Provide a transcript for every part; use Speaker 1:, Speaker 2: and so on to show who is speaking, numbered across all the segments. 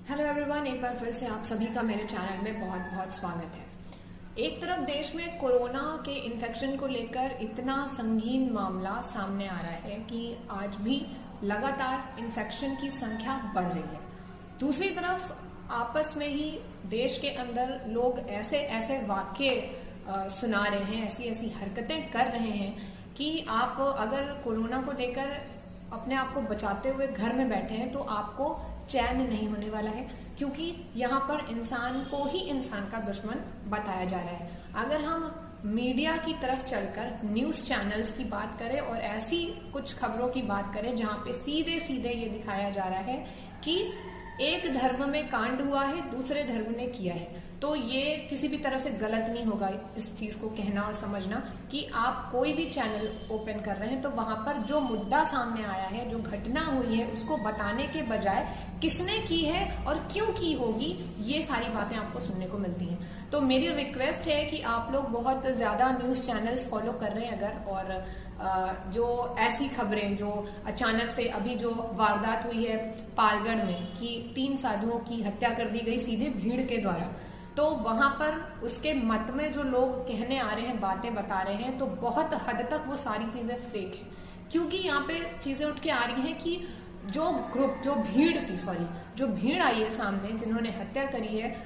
Speaker 1: Hello everyone, एक बार फिर से आप सभी का मेरे चैनल में बहुत बहुत स्वागत है। एक तरफ देश में कोरोना के इन्फेक्शन को लेकर इतना संगीन मामला सामने आ रहा है कि आज भी लगातार इन्फेक्शन की संख्या बढ़ रही है। दूसरी तरफ आपस में ही देश के अंदर लोग ऐसे ऐसे वाक्य सुना रहे हैं, ऐसी ऐसी हरकतें कर रहे हैं कि आप अगर कोरोना को लेकर अपने आप को बचाते हुए घर में बैठे हैं तो आपको चैन नहीं होने वाला है, क्योंकि यहाँ पर इंसान को ही इंसान का दुश्मन बताया जा रहा है। अगर हम मीडिया की तरफ चलकर न्यूज चैनल्स की बात करें और ऐसी कुछ खबरों की बात करें जहां पे सीधे सीधे ये दिखाया जा रहा है कि एक धर्म में कांड हुआ है, दूसरे धर्म ने किया है, तो ये किसी भी तरह से गलत नहीं होगा इस चीज को कहना और समझना कि आप कोई भी चैनल ओपन कर रहे हैं तो वहां पर जो मुद्दा सामने आया है, जो घटना हुई है, उसको बताने के बजाय किसने की है और क्यों की होगी, ये सारी बातें आपको सुनने को मिलती हैं। तो मेरी रिक्वेस्ट है कि आप लोग बहुत ज्यादा न्यूज चैनल्स फॉलो कर रहे हैं अगर, और जो ऐसी खबरें जो अचानक से अभी जो वारदात हुई है पालगढ़ में कि 3 साधुओं की हत्या कर दी गई सीधे भीड़ के द्वारा, तो वहां पर उसके मत में जो लोग कहने आ रहे हैं, बातें बता रहे हैं, तो बहुत हद तक वो सारी चीजें फेक है। क्योंकि यहाँ पे चीजें उठ के आ रही हैं कि जो भीड़ आई है सामने, जिन्होंने हत्या करी है,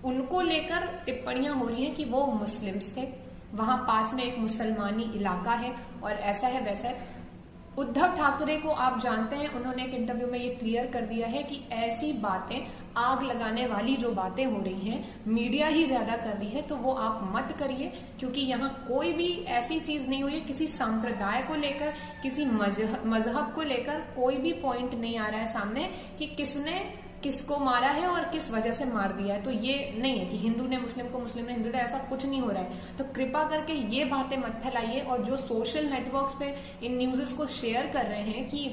Speaker 1: उनको लेकर टिप्पणियां हो रही हैं कि वो मुस्लिम्स थे, वहां पास में एक मुसलमानी इलाका है और ऐसा है वैसा है। उद्धव ठाकरे को आप जानते हैं, उन्होंने एक इंटरव्यू में ये क्लियर कर दिया है कि ऐसी बातें, आग लगाने वाली जो बातें हो रही हैं, मीडिया ही ज्यादा कर रही है, तो वो आप मत करिए, क्योंकि यहाँ कोई भी ऐसी चीज नहीं हुई है। किसी संप्रदाय को लेकर, किसी मजहब को लेकर कोई भी पॉइंट नहीं आ रहा है सामने कि किसने किसको मारा है और किस वजह से मार दिया है। तो ये नहीं है कि हिंदू ने मुस्लिम को, मुस्लिम ने हिंदू ने, ऐसा कुछ नहीं हो रहा है। तो कृपा करके ये बातें मत फैलाइए। और जो सोशल नेटवर्क्स पे इन न्यूज़ को शेयर कर रहे हैं कि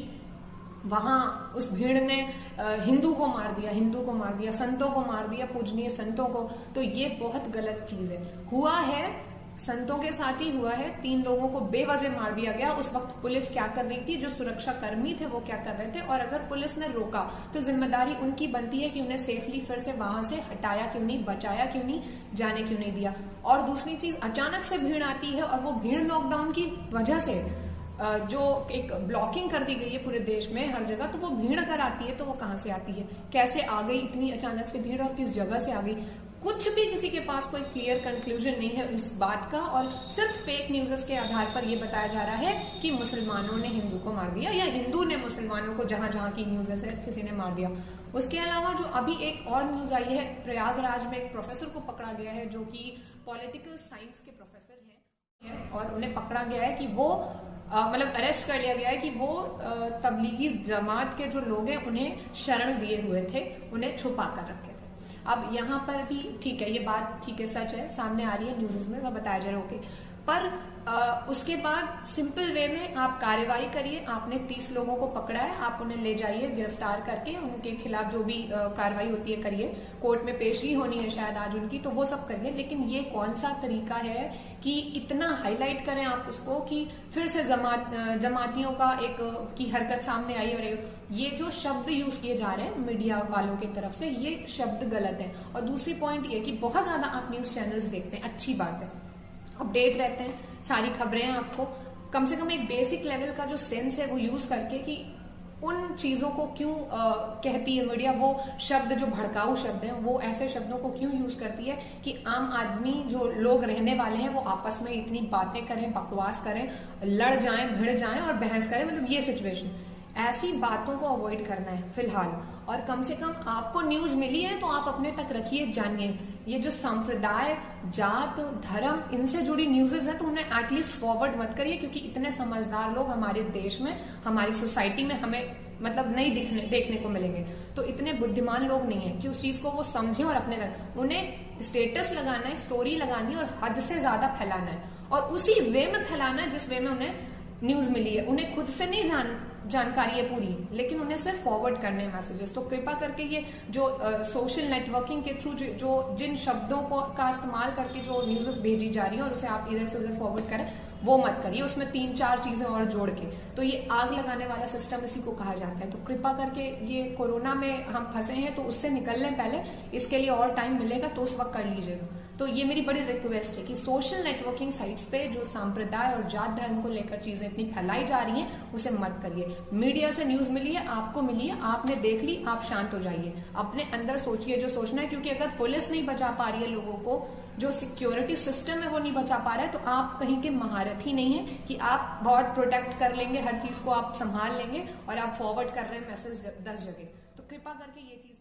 Speaker 1: वहां उस भीड़ ने हिंदू को मार दिया, संतों को मार दिया, पूजनीय संतों को, तो ये बहुत गलत चीज है। हुआ है, संतों के साथ ही हुआ है, 3 लोगों को बेवजह मार दिया गया। उस वक्त पुलिस क्या कर रही थी, जो सुरक्षा कर्मी थे वो क्या कर रहे थे, और अगर पुलिस ने रोका तो जिम्मेदारी उनकी बनती है कि उन्हें सेफली फिर से वहां से हटाया क्यों नहीं, बचाया क्यों नहीं, जाने क्यों नहीं दिया। और दूसरी चीज, अचानक से भीड़ आती है और वो भीड़ लॉकडाउन की वजह से जो एक ब्लॉकिंग कर दी गई है पूरे देश में हर जगह, तो वो भीड़ अगर आती है तो वो कहां से आती है, कैसे आ गई इतनी अचानक से भीड़ और किस जगह से आ गई, कुछ भी किसी के पास कोई क्लियर कंक्लूजन नहीं है इस बात का। और सिर्फ फेक न्यूज़ के आधार पर यह बताया जा रहा है कि मुसलमानों ने हिंदू को मार दिया या हिंदू ने मुसलमानों को, जहां जहां की न्यूज़ है किसी ने मार दिया। उसके अलावा जो अभी एक और न्यूज आई है, प्रयागराज में एक प्रोफेसर को पकड़ा गया है जो कि पॉलिटिकल साइंस के प्रोफेसर हैं, और उन्हें पकड़ा गया है कि वो मतलब अरेस्ट कर लिया गया है कि वो तबलीगी जमात के जो लोग हैं उन्हें शरण दिए हुए थे, उन्हें छुपा कर रखे थे। अब यहाँ पर भी ठीक है, ये बात ठीक है, सच है, सामने आ रही है न्यूज़ में, वह बताया जा रहा है, ओके। पर उसके बाद सिंपल वे में आप कार्रवाई करिए। आपने 30 लोगों को पकड़ा है, आप उन्हें ले जाइए गिरफ्तार करके, उनके खिलाफ जो भी कार्रवाई होती है करिए। कोर्ट में पेशी होनी है शायद आज उनकी, तो वो सब करिए। लेकिन ये कौन सा तरीका है कि इतना हाईलाइट करें आप उसको कि फिर से जमातियों का एक की हरकत सामने आई, और ये जो शब्द यूज किए जा रहे हैं मीडिया वालों की तरफ से, ये शब्द गलत है। और दूसरी पॉइंट ये कि बहुत ज्यादा आप न्यूज चैनल्स देखते हैं, अच्छी बात है, अपडेट रहते हैं, सारी खबरें आपको, कम से कम एक बेसिक लेवल का जो सेंस है वो यूज करके कि उन चीजों को क्यों कहती है मीडिया, वो शब्द जो भड़काऊ शब्द हैं, वो ऐसे शब्दों को क्यों यूज करती है कि आम आदमी, जो लोग रहने वाले हैं, वो आपस में इतनी बातें करें, बकवास करें, लड़ जाएं, भिड़ जाएं और बहस करें, मतलब ये सिचुएशन। ऐसी बातों को अवॉइड करना है फिलहाल। और कम से कम आपको न्यूज मिली है तो आप अपने तक रखिए, जानिए। ये जो संप्रदाय, जात, धर्म, इनसे जुड़ी न्यूज़ेस हैं तो उन्हें एटलीस्ट फॉरवर्ड मत करिए, क्योंकि इतने समझदार लोग हमारे देश में, हमारी सोसाइटी में हमें मतलब नहीं देखने को मिलेंगे। तो इतने बुद्धिमान लोग नहीं है कि उस चीज को वो समझे और अपने तक, उन्हें स्टेटस लगाना है, स्टोरी लगानी है और हद से ज्यादा फैलाना है, और उसी वे में फैलाना है जिस वे में उन्हें न्यूज मिली है। उन्हें खुद से नहीं जानकारी है पूरी, लेकिन उन्हें सिर्फ फॉरवर्ड करने हैं मैसेजेस। तो कृपा करके ये जो सोशल नेटवर्किंग के थ्रू जो जिन शब्दों का इस्तेमाल करके जो न्यूज़ भेजी जा रही है और उसे आप इधर से उधर फॉरवर्ड करें, वो मत करिए, उसमें 3-4 चीजें और जोड़ के। तो ये आग लगाने वाला सिस्टम इसी को कहा जाता है। तो कृपा करके ये कोरोना में हम फंसे हैं तो उससे निकलने पहले इसके लिए और टाइम मिलेगा तो उस वक्त कर लीजिएगा। तो ये मेरी बड़ी रिक्वेस्ट है कि सोशल नेटवर्किंग साइट्स पे जो सांप्रदाय और जात धर्म को लेकर चीजें इतनी फैलाई जा रही हैं उसे मत करिए। मीडिया से न्यूज मिली है, आपको मिली है, आपने देख ली, आप शांत हो जाइए, अपने अंदर सोचिए जो सोचना है। क्योंकि अगर पुलिस नहीं बचा पा रही है लोगों को, जो सिक्योरिटी सिस्टम है वो नहीं बचा पा रहा है, तो आप कहीं के महारथी नहीं है कि आप बहुत प्रोटेक्ट कर लेंगे, हर चीज को आप संभाल लेंगे और आप फॉरवर्ड कर रहे हैं मैसेज 10 जगह। तो कृपा करके ये चीज